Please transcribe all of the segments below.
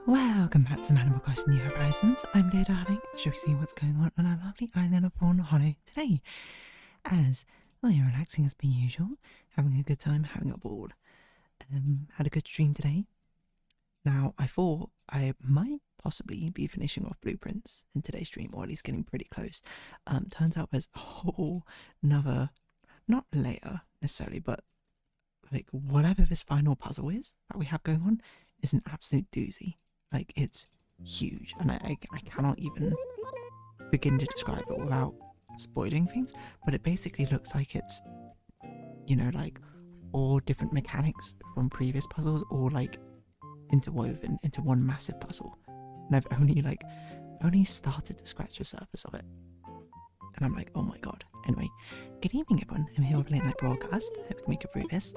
Welcome back to Animal Crossing New Horizons. I'm Dear Darling. Shall we see what's going on our lovely island of Fawnhallow today? As you're relaxing as per usual, having a good time, having a ball. Had a good stream today. Now, I thought I might possibly be finishing off blueprints in today's stream, or at least getting pretty close. Turns out there's a whole another, not layer necessarily, but like whatever this final puzzle is that we have going on is an absolute doozy. Like, it's huge, and I cannot even begin to describe it without spoiling things, but it basically looks like it's, you know, like 4 different mechanics from previous puzzles, all like interwoven into one massive puzzle. And I've only started to scratch the surface of it. And I'm like, oh my god. Anyway, good evening everyone. I'm here with a late night broadcast. Hope we can make it through this.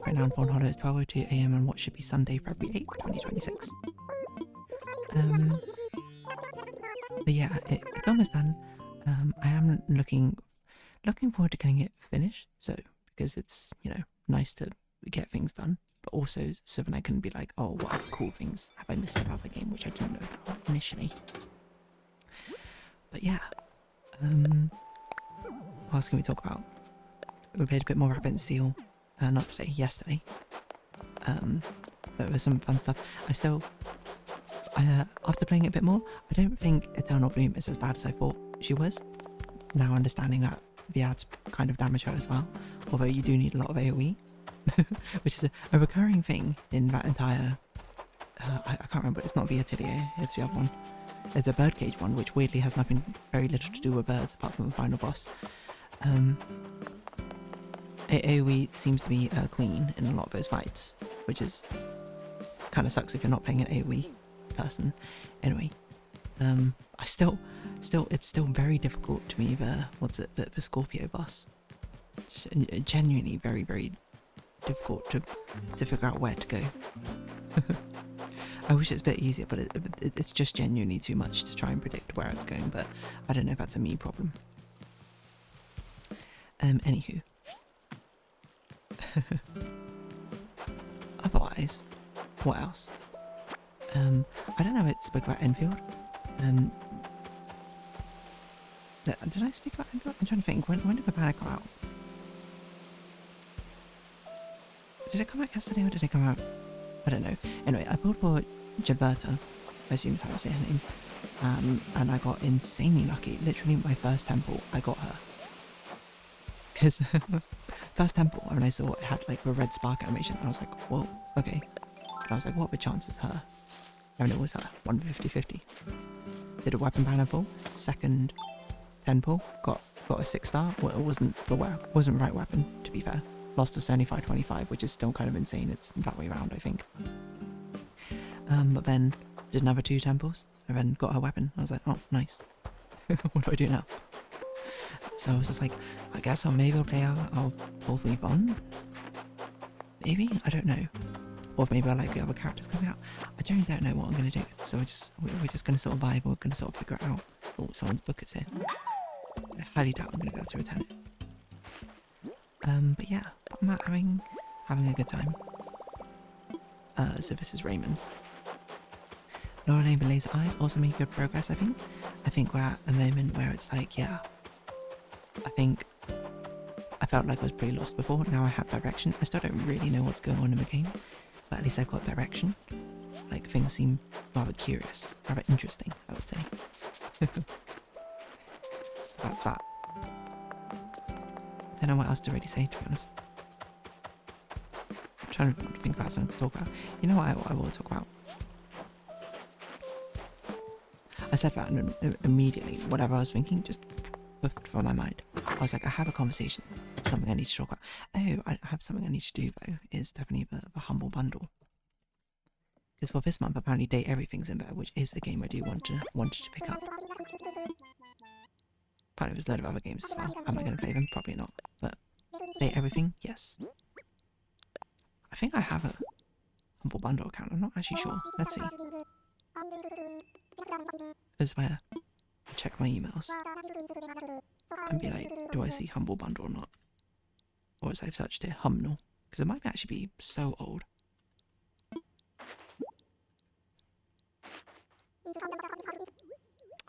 Right now in Fawnhallow it's 12:02 AM on what should be Sunday, February 8th, 2026. But yeah, it's almost done. I am looking forward to getting it finished. So, because it's, you know, nice to get things done. But also so then I can be like, oh, what other cool things have I missed about the game, which I didn't know about initially. But yeah. What else can we talk about? We played a bit more Rabbit and Steel. Not today, yesterday. There was some fun stuff. After playing it a bit more, I don't think Eternal Bloom is as bad as I thought she was. Now understanding that the ads kind of damage her as well. Although you do need a lot of AoE. Which is a recurring thing in that entire... I can't remember, it's not the Atelier, it's the other one. There's a birdcage one, which weirdly has very little to do with birds apart from the final boss. AoE seems to be a queen in a lot of those fights, which is kind of sucks if you're not playing an AoE person. Anyway, it's still very difficult to me, the Scorpio boss. Genuinely very, very difficult to figure out where to go. I wish it's a bit easier, but it's just genuinely too much to try and predict where it's going, but I don't know if that's a me problem. Anywho. Otherwise, what else? I don't know if I spoke about Enfield. Did I speak about Enfield? I'm trying to think, when did the banner come out? Did it come out yesterday or did it come out? I don't know. Anyway, I pulled for Gilberta, I assume is how I say her name, and I got insanely lucky. Literally my first temple, I got her. Because first temple, when I saw it had like a red spark animation, I was like, whoa, okay. And I was like, what are the chances her? And it was her, 150-50. Did a weapon banner pull, second temple, got a 6-star. Well, it wasn't the right weapon, to be fair. Lost to 75-25, which is still kind of insane. It's that way around, I think. But then did another 2 temples, and then got her weapon. I was like, oh, nice. What do I do now? So I was just like, I guess I'll pull for Yvonne? Maybe? I don't know. Or maybe I'll like the other characters coming out. I don't know what I'm going to do. So we're just going to sort of vibe, we're going to sort of figure it out. Oh, someone's book is here. I highly doubt I'm going to be able to return it. But yeah, I'm out having a good time. So this is Raymond. Laura Lane with Laser Eyes also made good progress, I think. I think we're at a moment where it's like, yeah, I think I felt like I was pretty lost before. Now I have direction. I still don't really know what's going on in the game, but at least I've got direction. Like, things seem rather curious, rather interesting, I would say. That's that. I don't know what else to really say, to be honest. I'm trying to think about something to talk about. You know what I will talk about? I said that and immediately, whatever I was thinking, just from my mind. I was like, I have a conversation, something I need to talk about. Oh, I have something I need to do, though, is definitely the Humble Bundle. Because for this month, apparently Date Everything's in there, which is a game I do wanted to pick up. Apparently there's a load of other games as well. Am I going to play them? Probably not. But Date Everything? Yes. I think I have a Humble Bundle account. I'm not actually sure. Let's see. This is where I check my emails and be like, do I see Humble Bundle or not? Or as I've searched it, Humnal. Because it might actually be so old.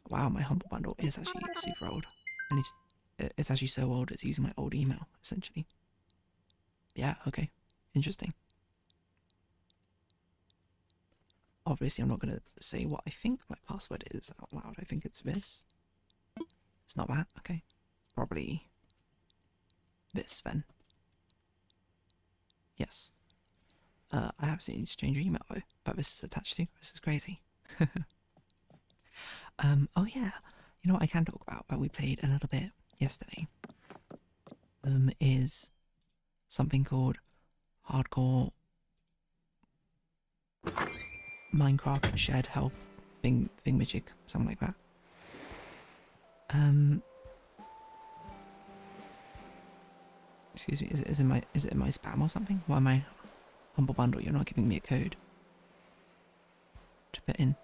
Wow, my Humble Bundle is actually super old. And it's actually so old it's using my old email, essentially. Yeah, okay. Interesting. Obviously, I'm not going to say what I think my password is out loud. I think it's this. It's not that, okay. Probably this, then. Yes. I absolutely need to change your email, though. But this is attached to. This is crazy. Oh yeah. You know what I can talk about that we played a little bit yesterday? Is something called Hardcore Minecraft Shared Health Thingamajig, something like that. Excuse me, is it in my spam or something? Why am I Humble Bundle? You're not giving me a code to put in.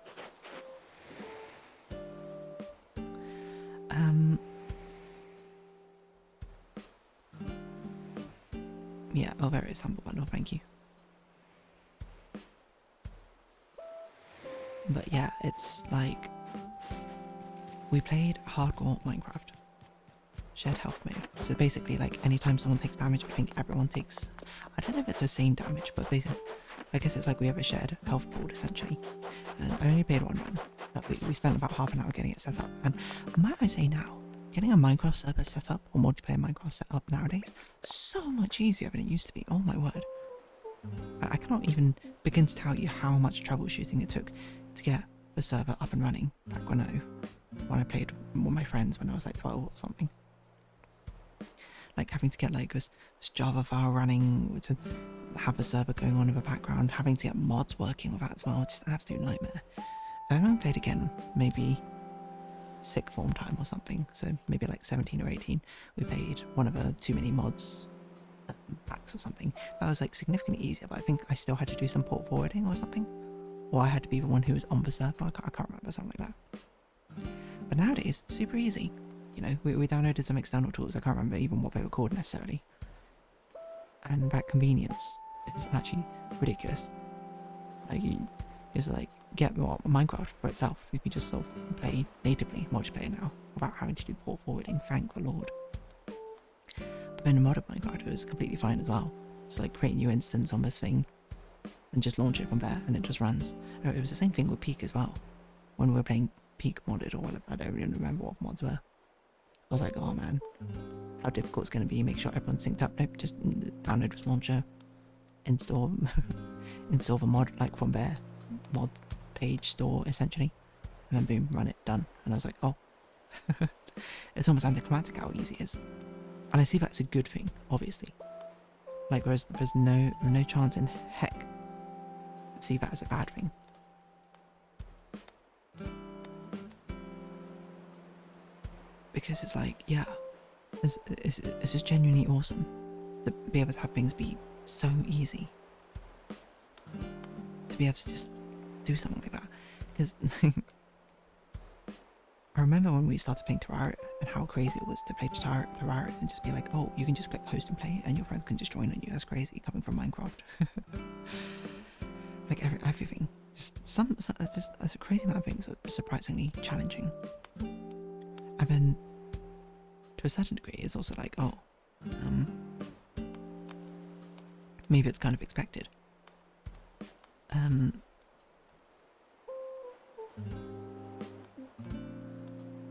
Yeah, oh there it is, Humble Bundle, thank you. But yeah, it's like we played hardcore Minecraft shared health mode. So basically, like anytime someone takes damage, I think everyone takes. I don't know if it's the same damage, but basically, I guess it's like we have a shared health pool essentially. And I only played one run, but we spent about half an hour getting it set up. And might I say now, getting a Minecraft server set up or multiplayer Minecraft set up nowadays, so much easier than it used to be. Oh my word! I cannot even begin to tell you how much troubleshooting it took to get the server up and running back when I played with my friends when I was like 12 or something. Like having to get like this Java file running, to have a server going on in the background, having to get mods working with that as well, just an absolute nightmare. I've only played again maybe sixth form time or something, so maybe like 17 or 18, we played one of the too many mods packs or something. That was like significantly easier, but I think I still had to do some port forwarding or something. Or I had to be the one who was on the server, I can't remember, something like that. But nowadays, super easy. You know, we downloaded some external tools, I can't remember even what they were called necessarily. And that convenience is actually ridiculous. Like, you just like get Minecraft for itself. You can just sort of play natively multiplayer now without having to do port forwarding, thank the Lord. But then in modern Minecraft, it was completely fine as well. It's like create a new instance on this thing and just launch it from there and it just runs. It was the same thing with Peak as well. When we were playing Peak modded or whatever, I don't even remember what mods were. I was like, oh man, how difficult it's going to be, make sure everyone's synced up. Nope, just download this launcher, install the mod like from their mod page store essentially, and then boom, run it, done. And I was like, oh, it's almost anticlimactic how easy it is. And I see that as a good thing, obviously. Like there's no chance in heck I see that as a bad thing. Because it's like, yeah, it's just genuinely awesome to be able to have things be so easy. To be able to just do something like that. Because I remember when we started playing Terraria and how crazy it was to play Terraria and just be like, oh, you can just click host and play and your friends can just join on you. That's crazy coming from Minecraft. Like everything. Just there's a crazy amount of things that are surprisingly challenging. And then, to a certain degree, it's also like, oh, maybe it's kind of expected.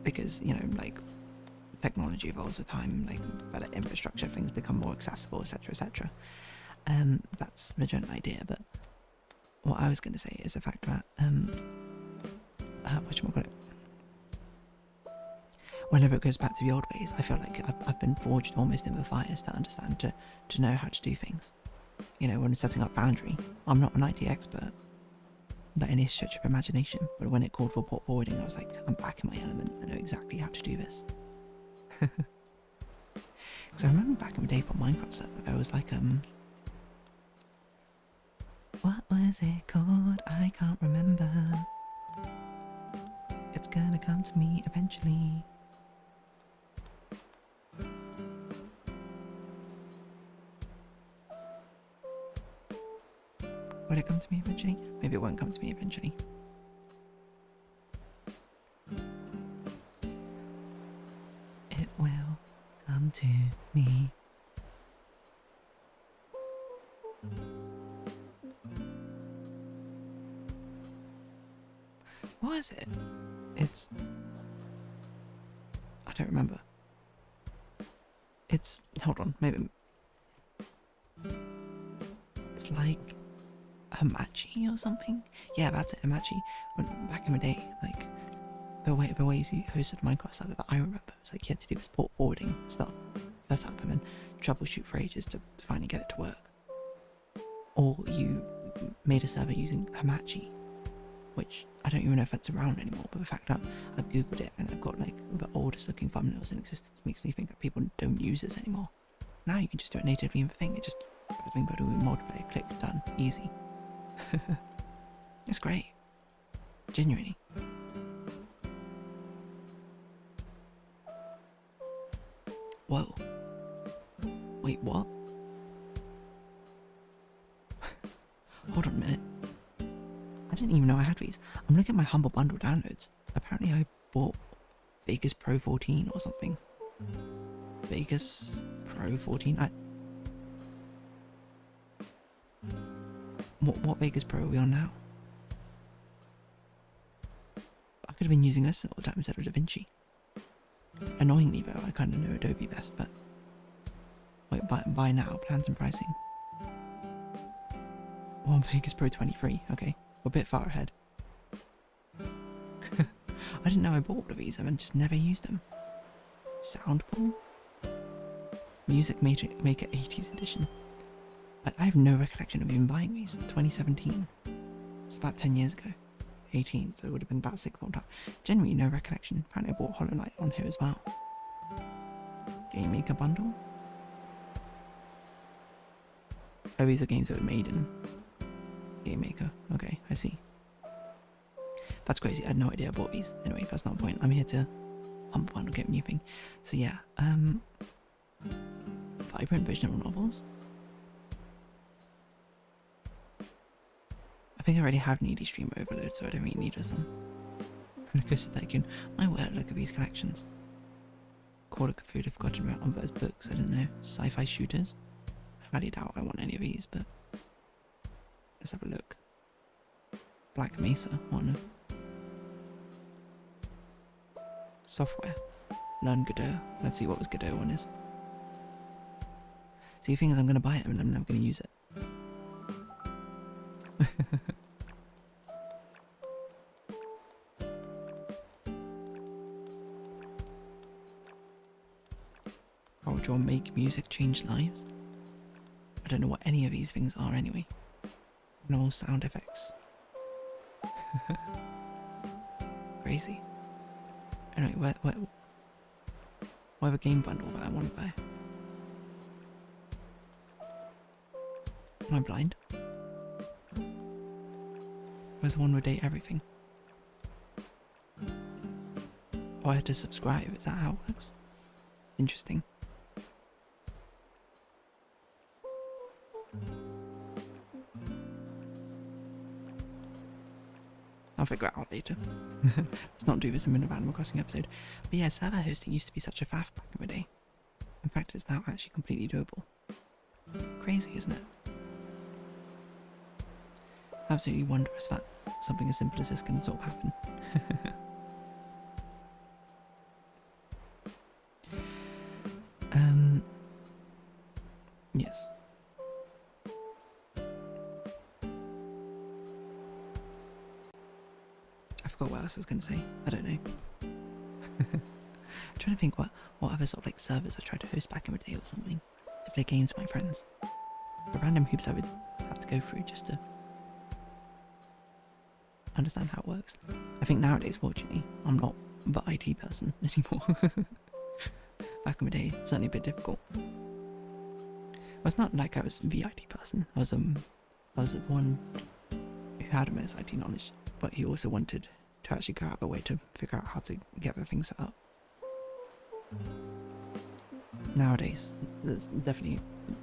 Because, you know, like, technology evolves with time, like, better infrastructure, things become more accessible, etc., etc. That's the general idea, but what I was going to say is the fact that, whatchamacallit, whenever it goes back to the old ways, I feel like I've been forged almost in the fires to understand, to know how to do things. You know, when setting up Foundry, I'm not an IT expert, by any stretch of imagination, but when it called for port forwarding, I was like, I'm back in my element, I know exactly how to do this. Because I remember back in the day for Minecraft server, there was like, what was it called? I can't remember. It's gonna come to me eventually. Will it come to me eventually? Maybe it won't come to me eventually. What is it? It's... I don't remember. It's... hold on, maybe... It's like... Hamachi or something? Yeah, that's it, Hamachi. When, back in the day, like... The ways you hosted Minecraft server that I remember, it was like you had to do this port forwarding stuff, set up, and then troubleshoot for ages to finally get it to work. Or you made a server using Hamachi, which I don't even know if that's around anymore, but the fact that I've googled it and I've got like the oldest looking thumbnails in existence makes me think that people don't use this anymore. Now you can just do it natively in the thing, it just multiplayer, click, done, easy. It's great. Genuinely. Whoa. Wait, what? Hold on a minute. I didn't even know I had these. I'm looking at my Humble Bundle downloads. Apparently I bought Vegas Pro 14 or something. Vegas Pro 14? What Vegas Pro are we on now? I could have been using this all the time instead of DaVinci. Annoyingly though, I kind of know Adobe best, but... Wait, buy now, plans and pricing. One Vegas Pro 23, okay. We're a bit far ahead. I didn't know I bought all of these and just never used them. Soundpool? Music Maker 80s edition. I have no recollection of even buying these. 2017. It's about 10 years ago. 18, so it would have been about 6 more time. Generally no recollection. Apparently I bought Hollow Knight on here as well. Game Maker bundle? Oh, these are games that were made in Game Maker. Okay, I see. That's crazy. I had no idea I bought these. Anyway, that's not the point. I'm here to humble bundle, get a new thing. So yeah, vibrant visual novels. I think I already have an ED stream overload, so I don't really need this one. Coaster Tycoon. My word, look at these collections. Call of Cthulhu, forgotten about on those books, I don't know. Sci-fi shooters. I highly doubt I want any of these, but let's have a look. Black Mesa, one of. Software. Learn Godot. Let's see what this Godot one is. See, the thing is, I'm going to buy it and I'm never going to use it. Culture, make music, change lives. I don't know what any of these things are anyway. No sound effects. Crazy. Anyway, where the game bundle that I want to buy? Am I blind? Where's the one with date everything? Oh, I had to subscribe. Is that how it works? Interesting. I'll figure it out later. Let's not do this in an Animal Crossing episode. But yeah, server hosting used to be such a faff back in the day. In fact, it's now actually completely doable. Crazy, isn't it? Absolutely wondrous that something as simple as this can sort of happen. Yes. I forgot what else I was going to say. I don't know. I'm trying to think what other sort of like servers I tried to host back in the day or something to play games with my friends. The random hoops I would have to go through just to understand how it works. I think nowadays, fortunately, I'm not the IT person anymore. Back in the day, it's certainly a bit difficult. Well, it's not like I was the IT person. I was the one who had immense IT knowledge, but he also wanted to actually go out of the way to figure out how to get the thing set up. Nowadays, there's definitely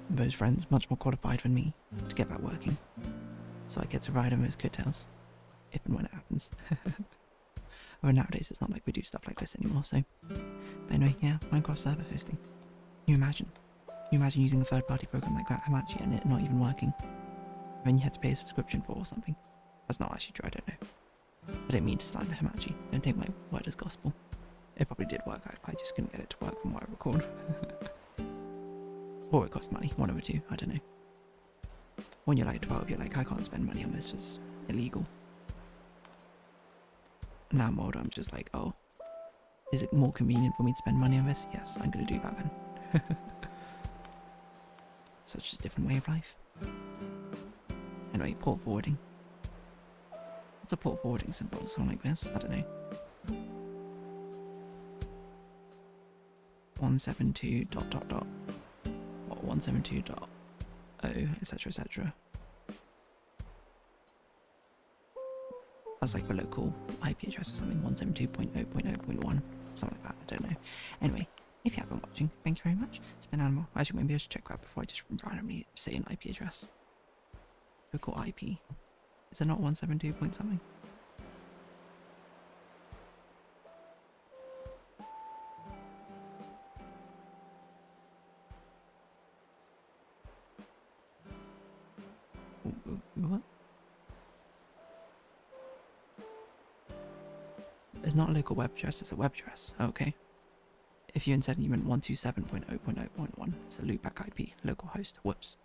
those friends much more qualified than me to get that working, so I get to ride on those coattails if and when it happens. Well, nowadays it's not like we do stuff like this anymore, so. But anyway, yeah, Minecraft server hosting. Can you imagine? Can you imagine using a third-party program like that, Hamachi, and it not even working? And then you had to pay a subscription for or something. That's not actually true, I don't know. I didn't mean to slander him actually. Don't take my word as gospel. It probably did work. I just couldn't get it to work from what I record. Or it cost money. One of the two. I don't know. When you're like 12, you're like, I can't spend money on this. It's illegal. Now I'm older. I'm just like, oh, is it more convenient for me to spend money on this? Yes, I'm going to do that then. Such a different way of life. Anyway, port forwarding. What's a port forwarding symbol? Something like this? I don't know. 172 ... or 172.0, etc, etc. That's like a local IP address or something. 172.0.0.1, something like that. I don't know. Anyway, if you have been watching, thank you very much. It's been Animal. I actually won't be able to check that before I just randomly say an IP address. Local IP. Is it not 172 point something? What? It's not a local web address, it's a web address. Okay. If you instead you meant 127.0.0.1, it's a loopback IP, local host. Whoops.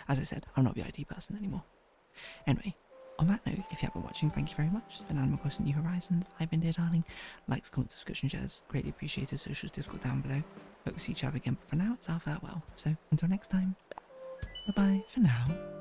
As I said, I'm not the IT person anymore. Anyway, on that note, if you have been watching, thank you very much. It's been Animal Crossing New Horizons. I've been Dear Darling. Likes, comments, discussion, shares. Greatly appreciated. Socials, Discord down below. Hope we see each other again, but for now, it's our farewell. So, until next time, bye-bye for now.